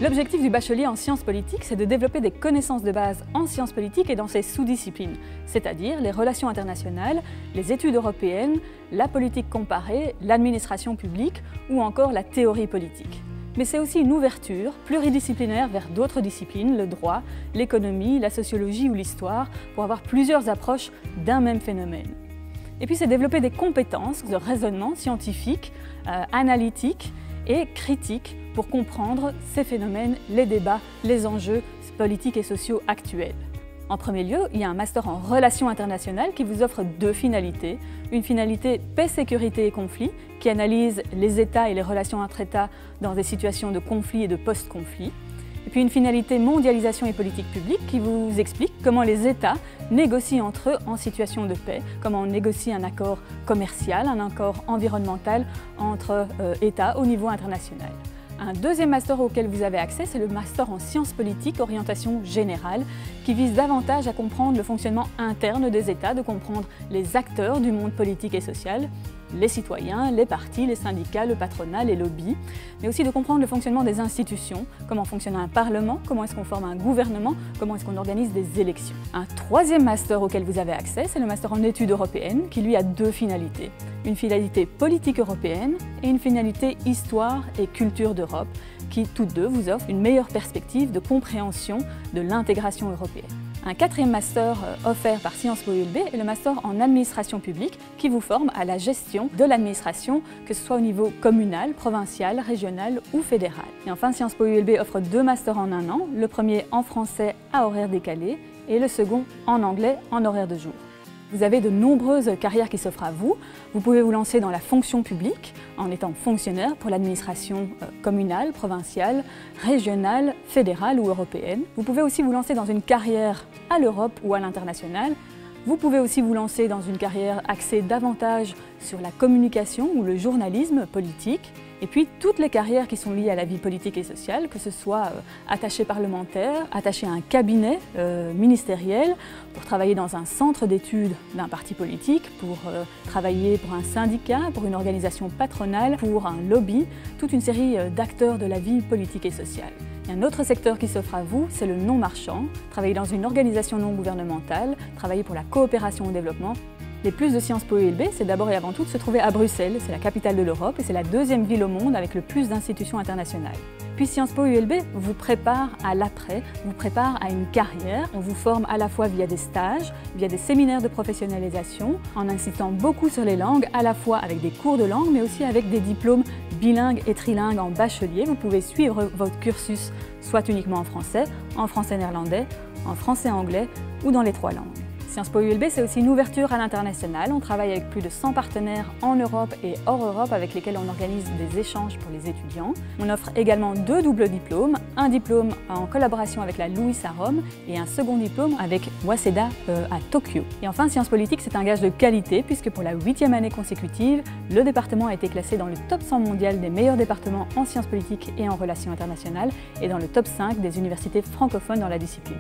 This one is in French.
L'objectif du bachelier en sciences politiques, c'est de développer des connaissances de base en sciences politiques et dans ses sous-disciplines, c'est-à-dire les relations internationales, les études européennes, la politique comparée, l'administration publique ou encore la théorie politique. Mais c'est aussi une ouverture pluridisciplinaire vers d'autres disciplines, le droit, l'économie, la sociologie ou l'histoire, pour avoir plusieurs approches d'un même phénomène. Et puis c'est développer des compétences de raisonnement scientifique, analytique et critique pour comprendre ces phénomènes, les débats, les enjeux politiques et sociaux actuels. En premier lieu, il y a un master en relations internationales qui vous offre deux finalités. Une finalité paix, sécurité et conflit, qui analyse les États et les relations entre États dans des situations de conflit et de post-conflit. Et puis une finalité mondialisation et politique publique qui vous explique comment les États négocient entre eux en situation de paix, comment on négocie un accord commercial, un accord environnemental entre États au niveau international. Un deuxième master auquel vous avez accès, c'est le master en sciences politiques, orientation générale, qui vise davantage à comprendre le fonctionnement interne des États, de comprendre les acteurs du monde politique et social, les citoyens, les partis, les syndicats, le patronat, les lobbies, mais aussi de comprendre le fonctionnement des institutions, comment fonctionne un parlement, comment est-ce qu'on forme un gouvernement, comment est-ce qu'on organise des élections. Un troisième master auquel vous avez accès, c'est le master en études européennes, qui lui a deux finalités. Une finalité politique européenne et une finalité histoire et culture d'Europe, qui toutes deux vous offrent une meilleure perspective de compréhension de l'intégration européenne. Un quatrième master offert par Sciences Po ULB est le master en administration publique qui vous forme à la gestion de l'administration, que ce soit au niveau communal, provincial, régional ou fédéral. Et enfin, Sciences Po ULB offre deux masters en un an, le premier en français à horaire décalé et le second en anglais en horaire de jour. Vous avez de nombreuses carrières qui s'offrent à vous. Vous pouvez vous lancer dans la fonction publique en étant fonctionnaire pour l'administration communale, provinciale, régionale, fédérale ou européenne. Vous pouvez aussi vous lancer dans une carrière à l'Europe ou à l'international. Vous pouvez aussi vous lancer dans une carrière axée davantage sur la communication ou le journalisme politique. Et puis toutes les carrières qui sont liées à la vie politique et sociale, que ce soit attaché parlementaire, attaché à un cabinet ministériel, pour travailler dans un centre d'études d'un parti politique, pour travailler pour un syndicat, pour une organisation patronale, pour un lobby, toute une série d'acteurs de la vie politique et sociale. Et un autre secteur qui s'offre à vous, c'est le non marchand, travailler dans une organisation non gouvernementale, travailler pour la coopération au développement. Les plus de Sciences Po ULB, c'est d'abord et avant tout de se trouver à Bruxelles, c'est la capitale de l'Europe et c'est la deuxième ville au monde avec le plus d'institutions internationales. Puis Sciences Po ULB vous prépare à l'après, vous prépare à une carrière. On vous forme à la fois via des stages, via des séminaires de professionnalisation, en insistant beaucoup sur les langues, à la fois avec des cours de langue, mais aussi avec des diplômes bilingues et trilingues en bachelier. Vous pouvez suivre votre cursus soit uniquement en français néerlandais, en français anglais ou dans les trois langues. Sciences Po ULB, c'est aussi une ouverture à l'international. On travaille avec plus de 100 partenaires en Europe et hors Europe avec lesquels on organise des échanges pour les étudiants. On offre également deux doubles diplômes, un diplôme en collaboration avec la LUIS à Rome et un second diplôme avec Waseda à Tokyo. Et enfin, Sciences Politiques, c'est un gage de qualité puisque pour la 8e année consécutive, le département a été classé dans le top 100 mondial des meilleurs départements en sciences politiques et en relations internationales et dans le top 5 des universités francophones dans la discipline.